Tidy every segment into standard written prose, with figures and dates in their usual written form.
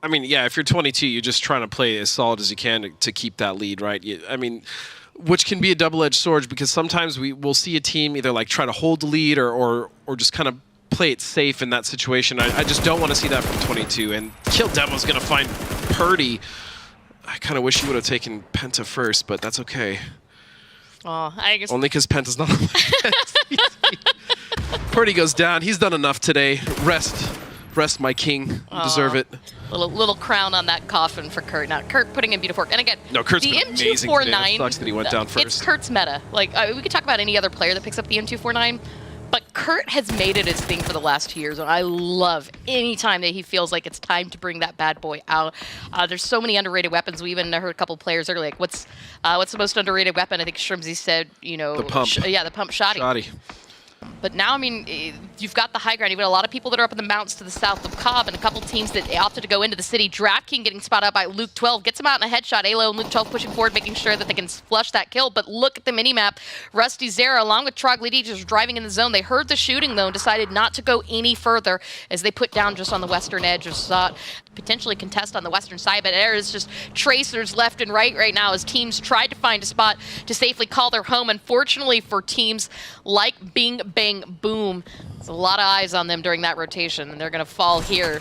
I mean, yeah, if you're 22, you're just trying to play as solid as you can to keep that lead, right? I mean, which can be a double-edged sword because sometimes we'll see a team either like try to hold the lead or just kind of play it safe in that situation. I just don't want to see that from 22. And Kill Demo's going to find Purdy. I kind of wish he would have taken Penta first, but that's okay. Oh, I guess only because Penta's not on my best. Purdy goes down. He's done enough today. Rest, my king. You deserve it. Little crown on that coffin for Kurt. Now, Kurt putting in beautiful work. And again, no, Kurt's the been amazing today. It sucks that he went down first. It's Kurt's meta. Like, we could talk about any other player that picks up the M249, but Kurt has made it his thing for the last 2 years, and I love any time that he feels like it's time to bring that bad boy out. There's so many underrated weapons. We even heard a couple of players earlier, like, what's the most underrated weapon? I think Shrimsy said, you know, the pump. The pump shotty. But now, I mean, you've got the high ground. You've got a lot of people that are up in the mountains to the south of Cobb, and a couple teams that opted to go into the city. DraftKings getting spotted out by Luke 12, gets him out in a headshot. Alo and Luke 12 pushing forward, making sure that they can flush that kill. But look at the minimap. Rusty Zera, along with Troglity, just driving in the zone. They heard the shooting, though, and decided not to go any further as they put down just on the western edge. Just thought potentially contest on the western side, but there is just tracers left and right now as teams tried to find a spot to safely call their home. Unfortunately for teams like Bing Bang Boom, there's a lot of eyes on them during that rotation, and they're going to fall here.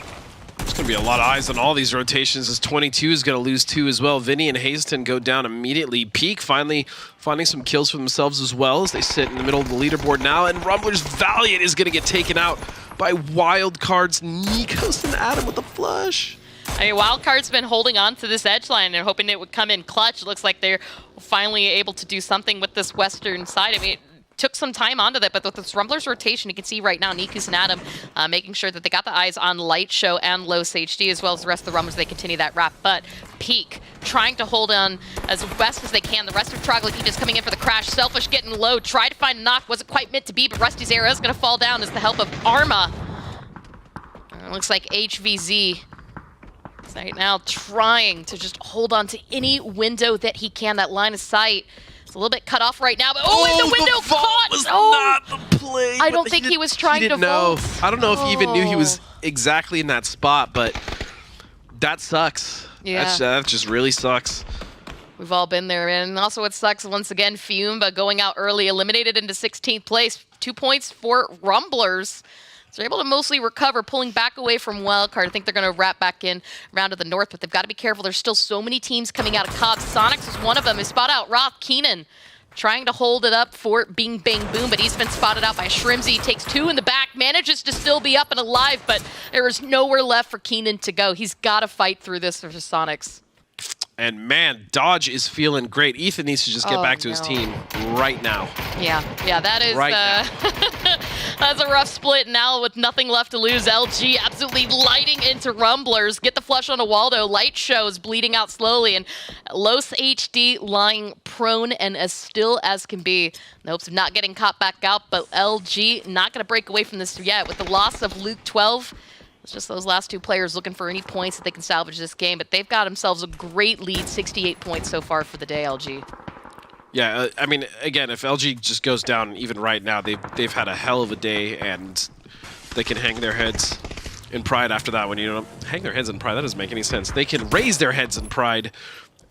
There's going to be a lot of eyes on all these rotations as 22 is going to lose 2 as well. Vinny and Hazelton go down immediately. Peak finally finding some kills for themselves as well as they sit in the middle of the leaderboard now, and Rumbler's Valiant is going to get taken out by Wildcard's Nikos and Adam with a flush. I mean, Wildcard's been holding on to this edge line and hoping it would come in clutch. It looks like they're finally able to do something with this western side. I mean, it took some time onto that, but with this Rumbler's rotation, you can see right now Nikus and Adam making sure that they got the eyes on Light Show and Los HD, as well as the rest of the Rumblers. They continue that wrap, but Peak trying to hold on as best as they can. The rest of Troglity just coming in for the crash. Selfish getting low, tried to find a knock, wasn't quite meant to be, but Rusty's arrow is going to fall down as the help of Arma. It looks like HVZ is right now trying to just hold on to any window that he can. That line of sight is a little bit cut off right now, but the window caught! Was not the play. I don't think he was trying to vault. I don't know if he even knew he was exactly in that spot, but that sucks. Yeah. That just really sucks. We've all been there, and also what sucks, once again, Fiumba going out early, eliminated into 16th place. 2 points for Rumblers. So they're able to mostly recover, pulling back away from Wildcard. I think they're going to wrap back in around to the north, but they've got to be careful. There's still so many teams coming out of Cobb. Sonics is one of them. They spot out Roth Keenan, trying to hold it up for Bing Bang Boom, but he's been spotted out by Shrimsy. Takes 2 in the back, manages to still be up and alive, but there is nowhere left for Keenan to go. He's got to fight through this for Sonics. And man, Dodge is feeling great. Ethan needs to just get back to his team right now. Yeah, that is right now. That's a rough split now with nothing left to lose. LG absolutely lighting into Rumblers. Get the flush on a Waldo. Light Shows bleeding out slowly, and Los HD lying prone and as still as can be in the hopes of not getting caught back out, but LG not going to break away from this yet. With the loss of Luke 12, it's just those last 2 players looking for any points that they can salvage this game, but they've got themselves a great lead, 68 points so far for the day, LG. Yeah, I mean, again, if LG just goes down even right now, they've had a hell of a day, and they can hang their heads in pride after that. When you don't hang their heads in pride, that doesn't make any sense. They can raise their heads in pride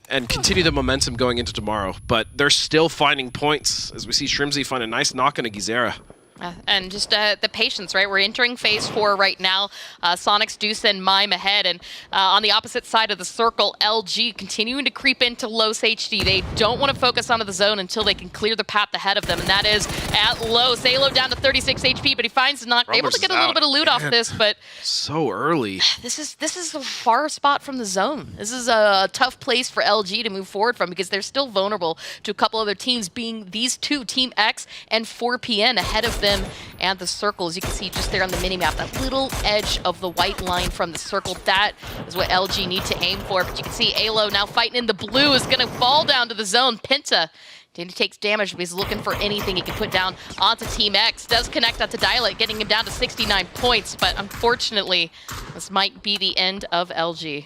and continue the momentum going into tomorrow, but they're still finding points, as we see Shrimsy find a nice knock on a Gizera. And just the patience, right? We're entering phase 4 right now. Sonics do send Mime ahead, and on the opposite side of the circle, LG continuing to creep into Los HD. They don't want to focus onto the zone until they can clear the path ahead of them, and that is at Los. Alo down to 36 HP, but he finds the knock. Able to get a little bit of loot off this, but so early. This is a far spot from the zone. This is a tough place for LG to move forward from because they're still vulnerable to a couple other teams, being these 2, Team X and 4PN ahead of them and the circles. You can see just there on the minimap, that little edge of the white line from the circle. That is what LG need to aim for. But you can see Alo now fighting in the blue is going to fall down to the zone. Penta takes damage, but he's looking for anything he can put down onto Team X. Does connect onto Dialect, getting him down to 69 points. But unfortunately, this might be the end of LG.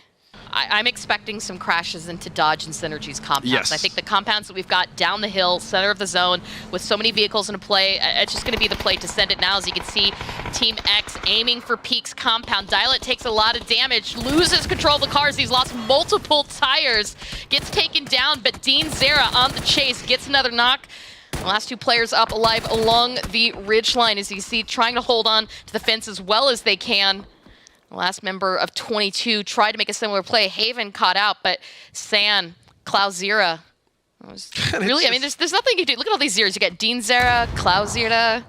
I'm expecting some crashes into Dodge and Synergy's compounds. Yes. I think the compounds that we've got down the hill, center of the zone, with so many vehicles in play, it's just going to be the play to send it now. As you can see, Team X aiming for Peak's compound. Dialet takes a lot of damage, loses control of the cars. He's lost multiple tires, gets taken down, but Dean Zera on the chase, gets another knock. The last two players up alive along the ridgeline, as you see, trying to hold on to the fence as well as they can. The last member of 22 tried to make a similar play. Haven caught out, but San, Klauzira, really, I mean, there's nothing you can do. Look at all these zeros. You got Dean Zera, Klauzira.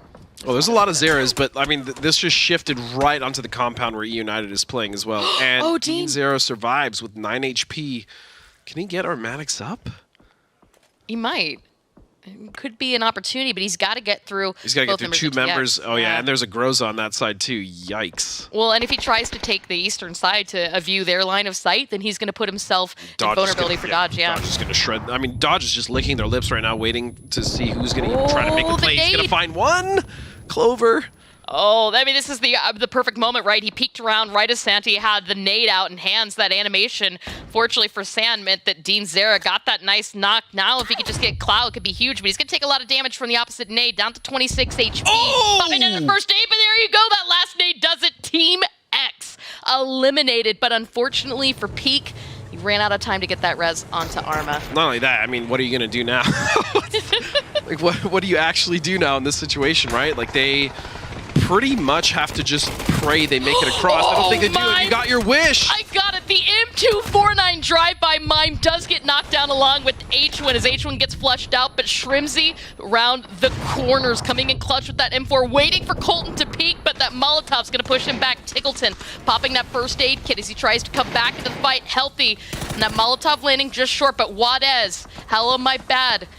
Well, there's a lot of zeros, but I mean, this just shifted right onto the compound where E United is playing as well. And Dean Zera survives with 9 HP. Can he get Armatics up? He might. Could be an opportunity, but he's got to get through. He's got to get through two members. TX. Oh, yeah, and there's a Groza on that side, too. Yikes. Well, and if he tries to take the eastern side to view their line of sight, then he's going to put himself in vulnerability for Dodge, yeah. Dodge is going to shred. I mean, Dodge is just licking their lips right now, waiting to see who's going to try to make the play. He's going to find one. Clover. Oh, I mean, this is the perfect moment, right? He peeked around right as Santi had the nade out in hands. That animation, fortunately for San, meant that Dean Zera got that nice knock. Now, if he could just get Cloud, it could be huge, but he's going to take a lot of damage from the opposite nade, down to 26 HP. Popping in the first nade, but there you go. That last nade does it. Team X eliminated, but unfortunately for Peak, he ran out of time to get that res onto Arma. Not only that, I mean, what are you going to do now? Like, what do you actually do now in this situation, right? Like, they pretty much have to just pray they make it across. I don't think they do it. You got your wish. I got it. The M249 drive-by mine does get knocked down along with H1 as H1 gets flushed out, but Shrimzy around the corners coming in clutch with that M4, waiting for Colton to peek, but that Molotov's going to push him back. Tickleton popping that first aid kit as he tries to come back into the fight healthy. And that Molotov landing just short, but Wadez, hello my bad.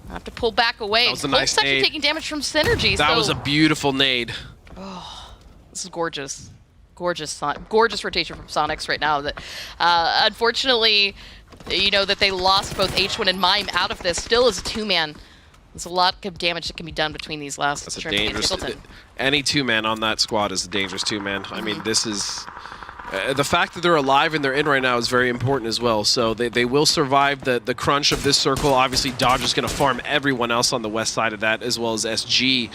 I have to pull back away. That was a nice nade. Taking damage from Synergy. That was a beautiful nade. Oh, this is gorgeous. Gorgeous rotation from Sonics right now. That unfortunately, you know, that they lost both H1 and Mime out of this. Still is a two-man. There's a lot of damage that can be done between these last. That's a dangerous. Any two-man on that squad is a dangerous two-man. I mean, this is. The fact that they're alive and they're in right now is very important as well. So they will survive the crunch of this circle. Obviously, Dodge is going to farm everyone else on the west side of that, as well as SG.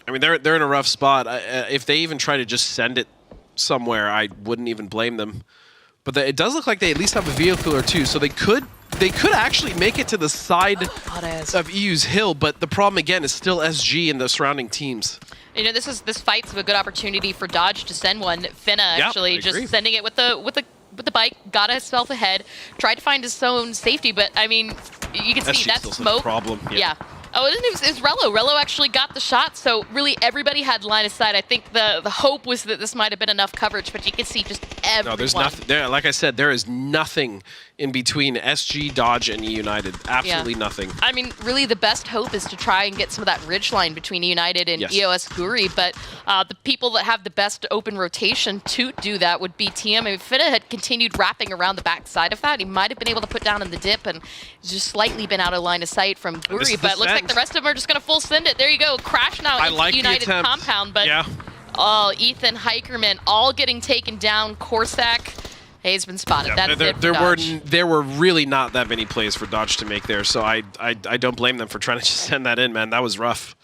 I mean, they're in a rough spot. If they even try to just send it somewhere, I wouldn't even blame them. But it does look like they at least have a vehicle or two, so they could actually make it to the side of EU's hill. But the problem again is still SG and the surrounding teams. You know, this fight's a good opportunity for Dodge to send one. Finna actually just sending it with the bike, got himself ahead, tried to find his own safety, but I mean, you can see that smoke. Problem. Yeah. Oh, it was Rello. Rello actually got the shot, so really everybody had line of sight. I think the hope was that this might have been enough coverage, but you can see just everyone. No, there's nothing there. Like I said, there is nothing in between SG, Dodge, and E United. Absolutely nothing. I mean, really the best hope is to try and get some of that ridge line between E United and EOS Guri, but the people that have the best open rotation to do that would be TM. I mean, if Finna had continued wrapping around the back side of that, he might have been able to put down in the dip and just slightly been out of line of sight from Guri, but it looks like the rest of them are just going to full send it. There you go. Crash now into United compound, but oh, Ethan, Hikerman, all getting taken down. Corsac, he's been spotted. That's it for Dodge. There were really not that many plays for Dodge to make there, so I don't blame them for trying to just send that in, man. That was rough.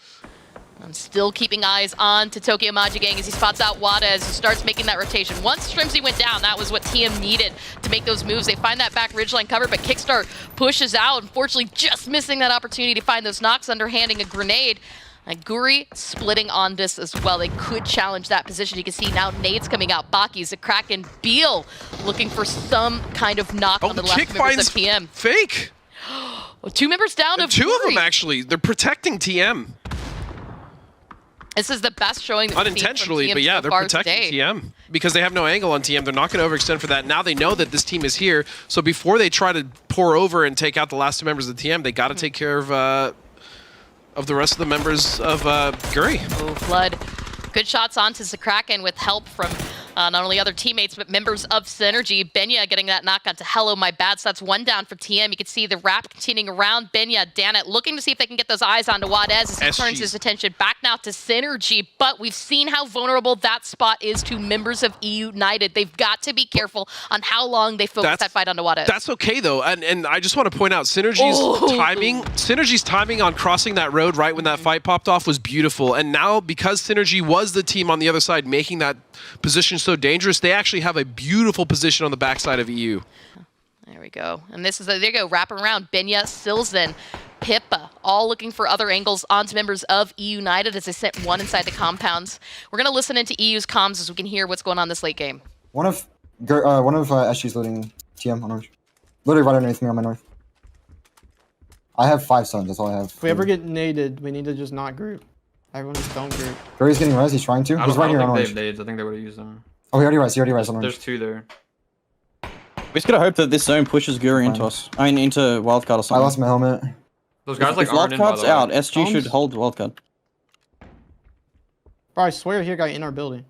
I'm still keeping eyes on to Tokyo Majigang as he spots out Wadez, who starts making that rotation. Once Shrimzy went down, that was what TM needed to make those moves. They find that back ridgeline cover, but Kickstart pushes out, unfortunately just missing that opportunity to find those knocks, underhanding a grenade. And Guri splitting on this as well. They could challenge that position. You can see now nades coming out. Baki's a Kraken. Beal looking for some kind of knock on the left members of TM. Fake. Well, two members down of Two Guri. of them, actually. They're protecting TM. This is the best showing. Unintentionally, but yeah, they're protecting TM. Because they have no angle on TM. They're not going to overextend for that. Now they know that this team is here. So before they try to pour over and take out the last two members of TM, they got to take care of the rest of the members of Guri. Oh, Flood. Good shots onto Kraken with help from Not only other teammates, but members of Synergy. Benya getting that knock onto Hello My Bad. So that's 1 down for TM. You can see the wrap continuing around. Benya, Danet looking to see if they can get those eyes onto Wadez as he turns his attention back now to Synergy. But we've seen how vulnerable that spot is to members of EU United. They've got to be careful on how long they focus that fight onto Wadez. That's okay though, and I just want to point out Synergy's timing on crossing that road right when that fight popped off was beautiful. And now because Synergy was the team on the other side making that position so dangerous, they actually have a beautiful position on the backside of EU. There we go. And this is, there you go, wrapping around. Benya, Silzen, Pippa, all looking for other angles onto members of EU United as they sent one inside the compounds. We're going to listen into EU's comms as we can hear what's going on this late game. One of SG's loading TM on orange. Literally right underneath me on my north. I have 5 stuns, that's all I have. If we ever get naded, we need to just not group. Everyone just don't group. Gary's getting res, he's trying to. He's right here on orange. They have nades. I think they would have used them. Oh, he already res on orange. There's 2 there. We just gotta hope that this zone pushes Guri into us. I mean, into wildcard or something. I lost my helmet. Those guys if aren't in, by the wildcard's way. out, SG should hold wildcard. Bro, I swear he got in our building.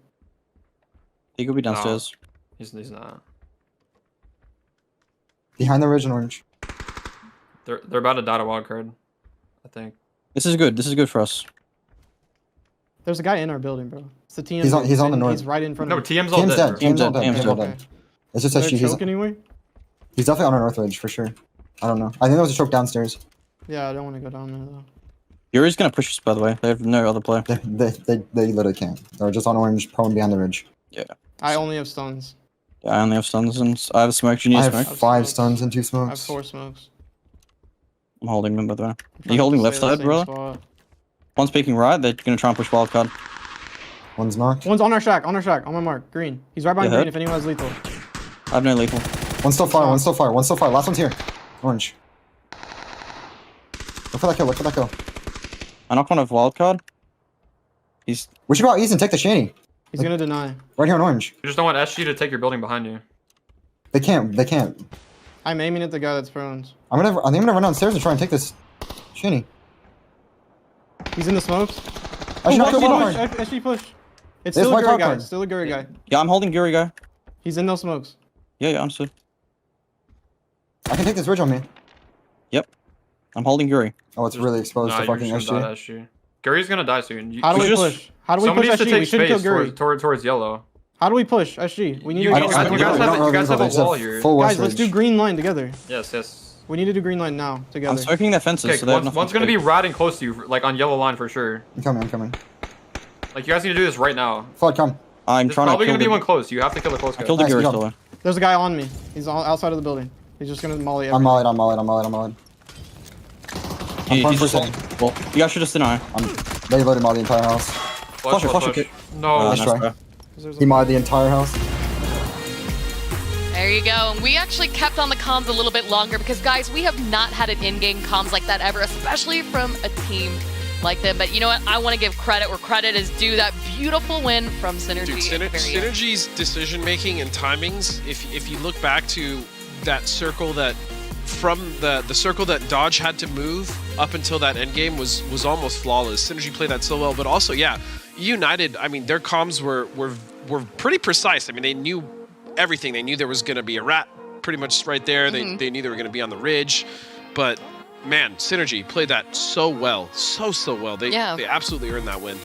He could be downstairs. He's not. Behind the ridge on orange. They're about to dot a wild card, I think. This is good. This is good for us. There's a guy in our building, bro. It's the TM. He's on the north. He's right in front No, of us. TM's all TM's dead. dead. TM's all dead. TM's TM's all dead. dead. It's just Is SG. there a choke anyway? He's definitely on our north ridge for sure. I don't know. I think there was a choke downstairs. Yeah, I don't want to go down there though. Guri's gonna push us, by the way. They have no other player. They literally can't. They're just on orange, prone behind the ridge. Yeah. I only have stuns. Yeah, I only have stuns and I have a smoke. Do you need I a have smoke? 5 stuns and 2 I have smokes. 4 smokes. I'm holding them, by the way. Are Trying you holding to left stay in the side, same brother? spot. One's peeking right. They're gonna try and push wildcard. One's knocked. One's on our shack, on my mark. Green. He's right behind Yeah. green if anyone has lethal. I have no lethal. One's still fire. One's still fire. One's still fire. Last one's here. Orange. Look for that kill. Look for that kill. I knocked one of wildcard. He's We should go out east and take the shanty. He's gonna deny. Right here on orange. You just don't want SG to take your building behind you. They can't. They can't. I'm aiming at the guy that's prone. I think I'm gonna run downstairs and try and take this shanty. He's in the smokes. I should not kill SG one. push. SG push. It's There's still my a Guri top guy. card. Still a Guri guy. yeah. I'm holding Guri guy. He's in those smokes. Yeah, understood. I can take this ridge on me. Yep. I'm holding Guri. Oh, it's really exposed Nah, to fucking you're just gonna die SG. to SG. Gary's gonna die soon. How do we just- push? How do we Somebody push needs to SG? We take shouldn't kill space Guri. towards yellow. How do we push SG? We need You to guys go. have- you guys have a They wall here. Full Guys, west let's do ridge. green line together. Yes. We need to do green line now together. I'm smoking their fences, Okay, so they have one's nothing gonna to be riding close to you, like on yellow line for sure. I'm coming. I'm coming. Like you guys need to do this right now. Flood, come. I'm There's trying to probably kill gonna be the... one close. You have to kill the close I guy. killed the Nice, Guri good still job. though. There's a guy on me. He's outside of the building. He's just gonna molly I'm everything. mollied. I'm mollied. I'm mollied. I'm mollied. I'm mollied. I'm prone He's for just second. well, you guys should just deny. They loaded molly the entire house. Flush, Flush it, flush. Oh, No. Nice try. bro. He modded the entire house. There you go. And we actually kept on the comms a little bit longer because, guys, we have not had an in-game comms like that ever, especially from a team like them. But you know what? I want to give credit where credit is due. That beautiful win from Synergy. Dude, at the very end. Synergy's decision making and timings. If you look back to that circle that from the circle that Dodge had to move up until that end game was almost flawless. Synergy played that so well, but also United. I mean, their comms were pretty precise. I mean, they knew everything. They knew there was going to be a rat pretty much right there. They knew they were going to be on the ridge, but man, Synergy played that so well, so well. They absolutely earned that win.